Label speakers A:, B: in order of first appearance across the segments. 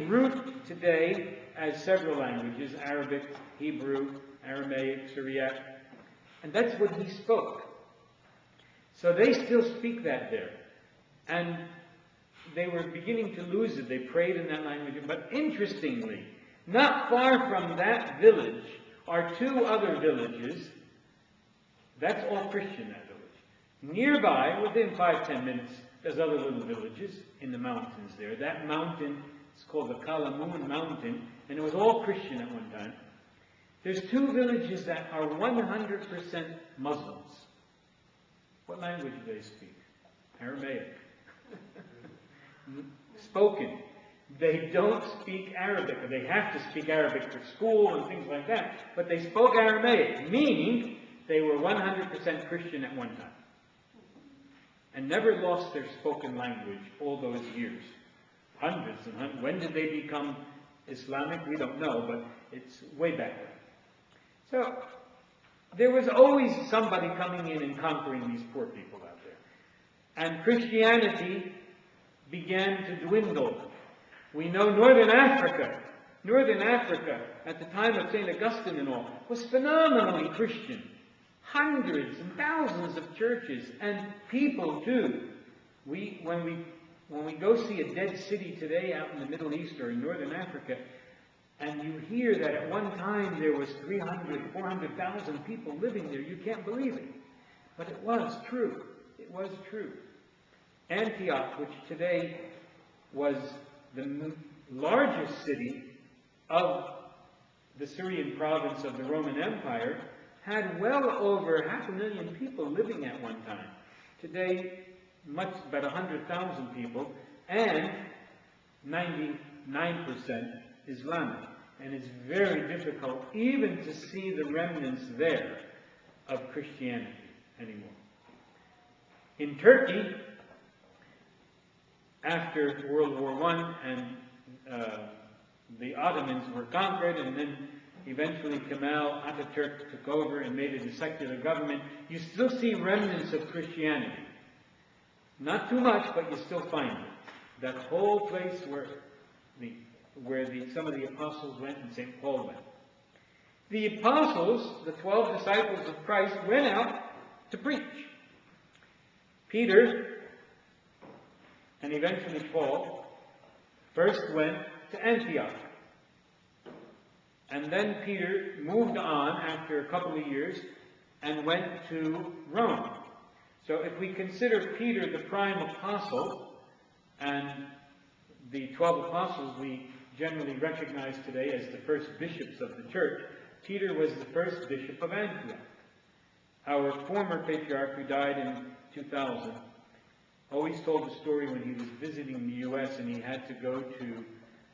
A: root today as several languages: Arabic, Hebrew, Aramaic, Syriac, and that's what he spoke. So they still speak that there. And they were beginning to lose it. They prayed in that language. But interestingly, not far from that village are two other villages. That's all Christian, that village. Nearby, within 5-10 minutes, there's other little villages in the mountains there. That mountain is called the Kalamun Mountain, and it was all Christian at one time. There's two villages that are 100% Muslims. What language do they speak? Aramaic. Spoken. They don't speak Arabic, or they have to speak Arabic for school and things like that, but they spoke Aramaic, meaning they were 100% Christian at one time. And never lost their spoken language all those years. Hundreds and hundreds. When did they become Islamic? We don't know, but it's way back then. So, there was always somebody coming in and conquering these poor people out there. And Christianity began to dwindle. We know Northern Africa, at the time of St. Augustine and all, was phenomenally Christian. Hundreds and thousands of churches, and people too. When we go see a dead city today out in the Middle East or in Northern Africa, and you hear that at one time there was 300,000, 400,000 people living there, you can't believe it. But it was true. It was true. Antioch, which today was the largest city of the Syrian province of the Roman Empire, had well over 500,000 people living at one time. Today, about 100,000 people, and 99% Islamic. And it's very difficult even to see the remnants there of Christianity anymore. In Turkey, after World War I and the Ottomans were conquered, and then eventually Kemal Atatürk took over and made it a secular government, you still see remnants of Christianity. Not too much, but you still find it. That whole place where some of the apostles went and St. Paul went. The apostles, the 12 disciples of Christ, went out to preach. Peter, and eventually Paul, first went to Antioch. And then Peter moved on after a couple of years and went to Rome. So if we consider Peter the prime apostle, and the 12 apostles we generally recognize today as the first bishops of the church, Peter was the first bishop of Antioch. Our former patriarch, who died in 2000, always told the story when he was visiting the U.S. and he had to go to,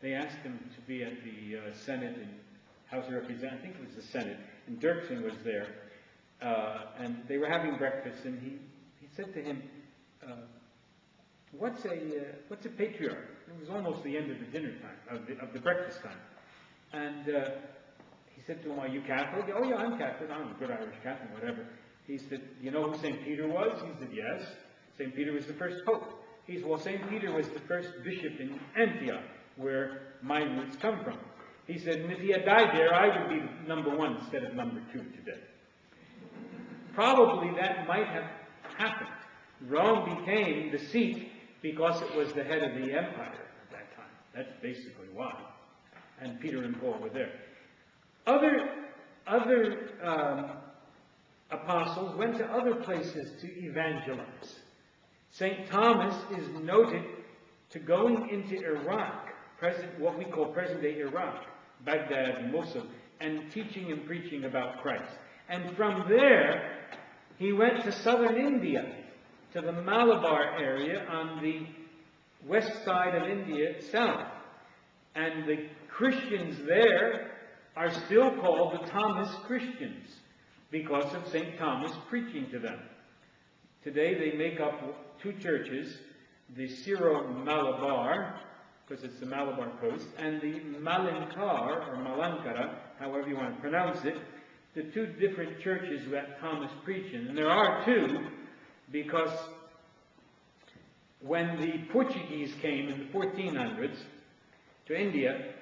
A: they asked him to be at the Senate and House of Representatives, I think it was the Senate, and Dirksen was there, and they were having breakfast, and he said to him, what's a patriarch? It was almost the end of the dinner time, of the breakfast time. And he said to him, are you Catholic? Oh yeah, I'm Catholic. I'm a good Irish Catholic, whatever. He said, you know who St. Peter was? He said, yes. St. Peter was the first pope. He said, well, St. Peter was the first bishop in Antioch, where my roots come from. He said, and if he had died there, I would be number one instead of number two today. Probably that might have happened. Rome became the seat because it was the head of the empire at that time. That's basically why. And Peter and Paul were there. Other apostles went to other places to evangelize. St. Thomas is noted to going into Iraq, what we call present-day Iraq, Baghdad and Mosul, and teaching and preaching about Christ. And from there, he went to southern India, to the Malabar area on the west side of India itself. And the Christians there are still called the Thomas Christians because of St. Thomas preaching to them. Today they make up two churches, the Syro-Malabar, because it's the Malabar coast, and the Malankar, or Malankara, however you want to pronounce it, the two different churches that Thomas preached in. And there are two, because when the Portuguese came in the 1400s, to India,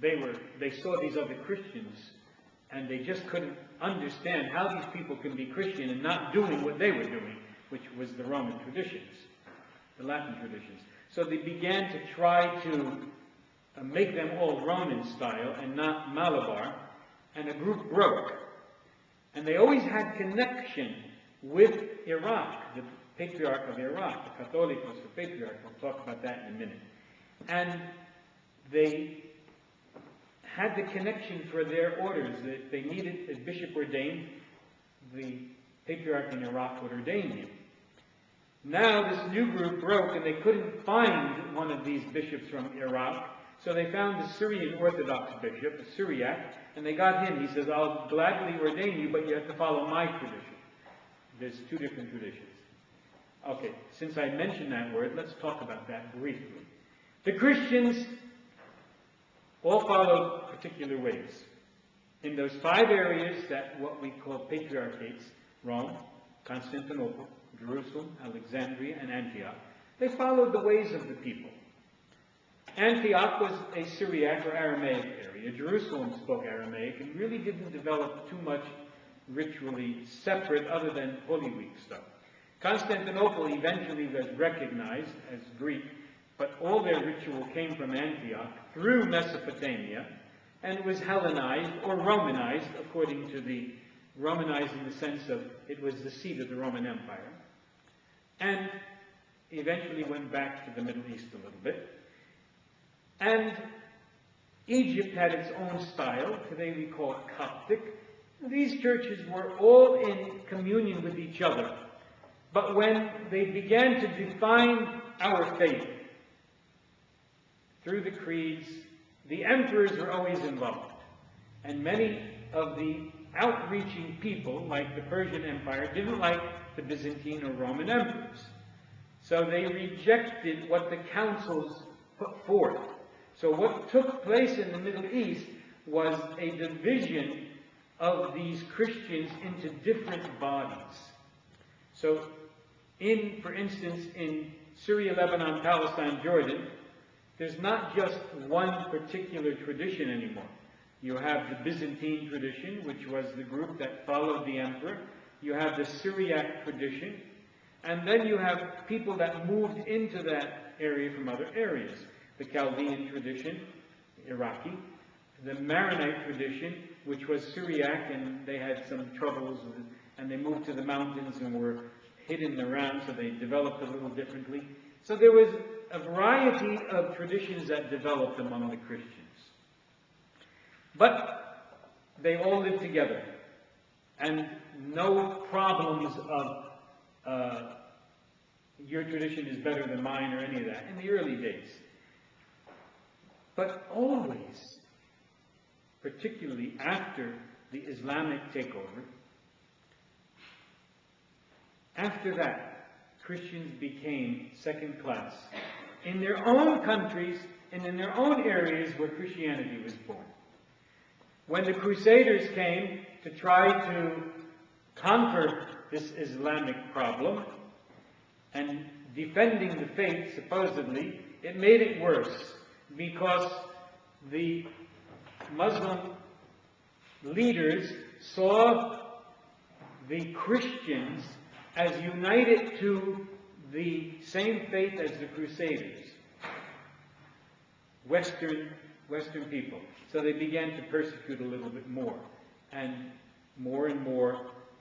A: they saw these other Christians, and they just couldn't understand how these people can be Christian and not doing what they were doing, which was the Roman traditions, the Latin traditions. So they began to try to make them all Roman style and not Malabar, and a group broke. And they always had connection with Iraq, the Patriarch of Iraq, the Catholicos, the Patriarch. We'll talk about that in a minute. And they had the connection for their orders. They needed a bishop ordained. The Patriarch in Iraq would ordain him. Now this new group broke, and they couldn't find one of these bishops from Iraq, so they found a Syrian Orthodox bishop, a Syriac, and they got him. He says, I'll gladly ordain you, but you have to follow my tradition. There's two different traditions. Okay, since I mentioned that word, let's talk about that briefly. The Christians all followed particular ways. In those 5 areas that what we call patriarchates, Rome, Constantinople, Jerusalem, Alexandria, and Antioch, they followed the ways of the people. Antioch was a Syriac or Aramaic area. Jerusalem spoke Aramaic and really didn't develop too much ritually separate other than Holy Week stuff. Constantinople eventually was recognized as Greek, but all their ritual came from Antioch through Mesopotamia, and it was Hellenized or Romanized, according to the Romanized in the sense of it was the seat of the Roman Empire, and eventually went back to the Middle East a little bit. And Egypt had its own style. Today we call it Coptic. These churches were all in communion with each other. But when they began to define our faith through the creeds, the emperors were always involved. And many of the outreaching people, like the Persian Empire, didn't like the Byzantine or Roman emperors. So they rejected what the councils put forth. So what took place in the Middle East was a division of these Christians into different bodies. So for instance, in Syria, Lebanon, Palestine, Jordan, there's not just one particular tradition anymore. You have the Byzantine tradition, which was the group that followed the emperor. You have the Syriac tradition. And then you have people that moved into that area from other areas. The Chaldean tradition, Iraqi, the Maronite tradition, which was Syriac, and they had some troubles, and they moved to the mountains and were hidden around, so they developed a little differently. So there was a variety of traditions that developed among the Christians. But they all lived together, and no problems of your tradition is better than mine or any of that in the early days. But always, particularly after the Islamic takeover, after that, Christians became second class in their own countries and in their own areas where Christianity was born. When the Crusaders came to try to conquer this Islamic problem and defending the faith, supposedly, it made it worse, because the Muslim leaders saw the Christians as united to the same faith as the Crusaders, Western people. So they began to persecute a little bit more, and more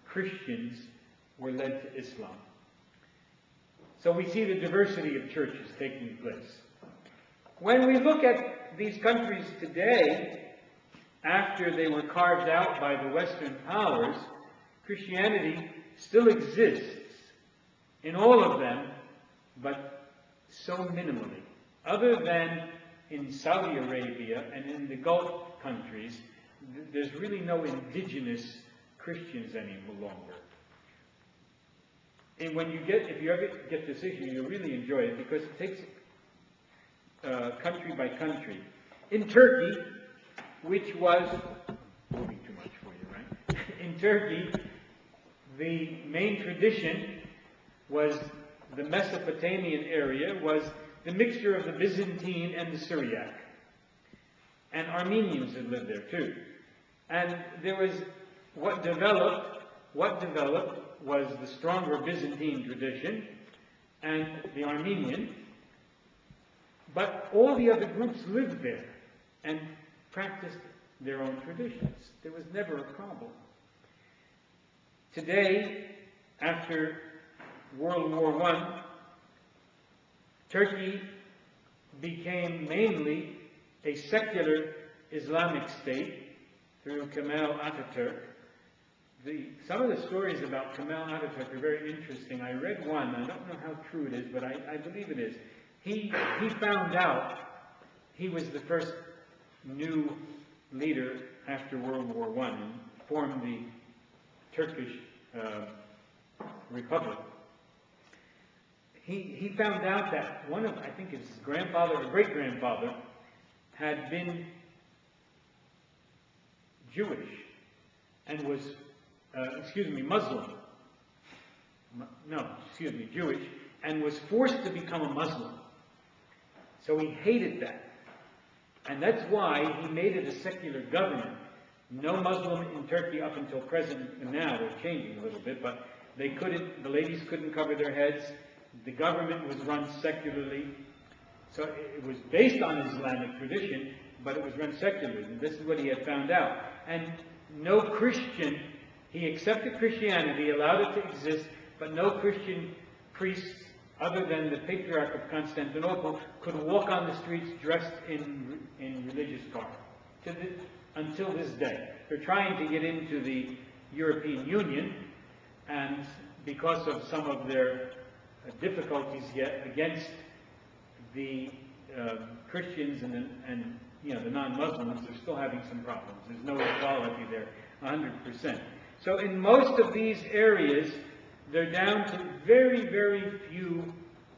A: Christians were led to Islam. So we see the diversity of churches taking place. When we look at these countries today, after they were carved out by the Western powers, Christianity still exists in all of them, but so minimally. Other than in Saudi Arabia and in the Gulf countries, there's really no indigenous Christians any longer. And if you ever get this issue, you'll really enjoy it, because it takes country by country. In Turkey, which was moving too much for you, right? In Turkey, the main tradition was the Mesopotamian area, was the mixture of the Byzantine and the Syriac. And Armenians had lived there too. And there was what developed was the stronger Byzantine tradition and the Armenian. But all the other groups lived there and practiced their own traditions. There was never a problem. Today, after World War I, Turkey became mainly a secular Islamic state through Kemal Atatürk. Some of the stories about Kemal Atatürk are very interesting. I read one, I don't know how true it is, but I believe it is. He found out he was the first new leader after World War I and formed the Turkish Republic. He found out that one of, I think his grandfather or great-grandfather, had been Jewish and was, Muslim. Jewish, and was forced to become a Muslim. So he hated that. And that's why he made it a secular government. No Muslim in Turkey up until present, and now they're changing a little bit, but the ladies couldn't cover their heads. The government was run secularly. So it was based on Islamic tradition, but it was run secularly. And this is what he had found out. And no Christian, he accepted Christianity, allowed it to exist, but no Christian priests, other than the Patriarch of Constantinople, could walk on the streets dressed in religious garb. Until this day. They're trying to get into the European Union, and because of some of their difficulties against the Christians and the non-Muslims, they're still having some problems. There's no equality there, 100%. So in most of these areas, they're down to very, very few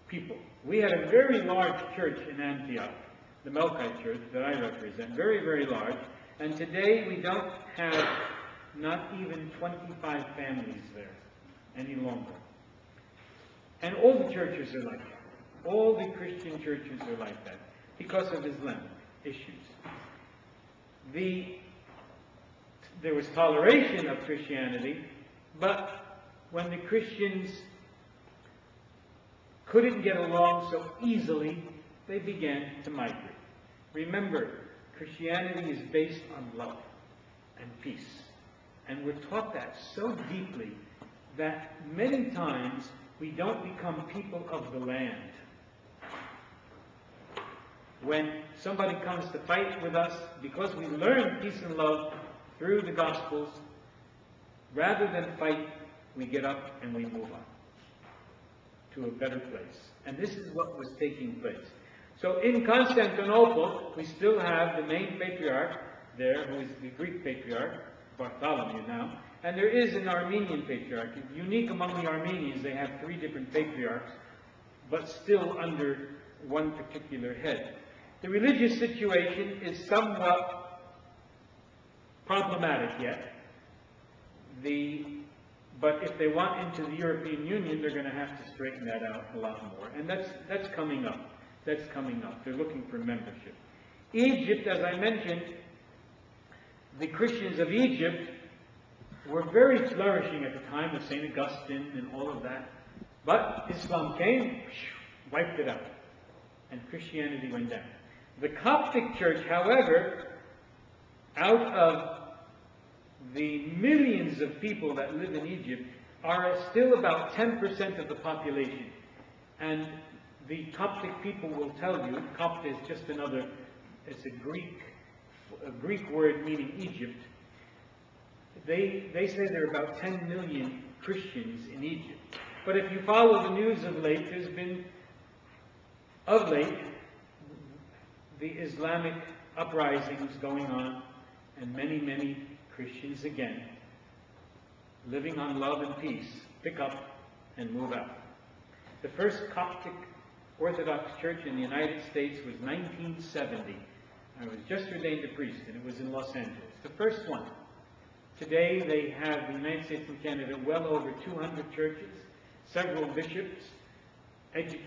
A: people. We had a very large church in Antioch, the Melkite church that I represent, very, very large. And today we don't have not even 25 families there any longer. And all the churches are like that. All the Christian churches are like that because of Islamic issues. There was toleration of Christianity, but when the Christians couldn't get along so easily, they began to migrate. Remember, Christianity is based on love and peace. And we're taught that so deeply that many times we don't become people of the land. When somebody comes to fight with us, because we learn peace and love through the Gospels, rather than fight, we get up and we move on to a better place. And this is what was taking place. So in Constantinople, we still have the main patriarch there, who is the Greek patriarch, Bartholomew now, and there is an Armenian patriarch. Unique among the Armenians, they have 3 different patriarchs, but still under one particular head. The religious situation is somewhat problematic yet. But if they want into the European Union, they're going to have to straighten that out a lot more. And that's coming up. That's coming up. They're looking for membership. Egypt, as I mentioned, the Christians of Egypt were very flourishing at the time of St. Augustine and all of that. But Islam came, wiped it out, and Christianity went down. The Coptic Church, however, out of the millions of people that live in Egypt, are still about 10% of the population. And the Coptic people will tell you, Copt is just it's a Greek word meaning Egypt. They say there are about 10 million Christians in Egypt. But if you follow the news of late, there's been, of late, the Islamic uprisings going on, and many, many Christians again, living on love and peace, pick up and move out. The first Coptic Orthodox Church in the United States was 1970. I was just ordained a priest, and it was in Los Angeles. The first one. Today they have, in the United States and Canada, well over 200 churches, several bishops, education.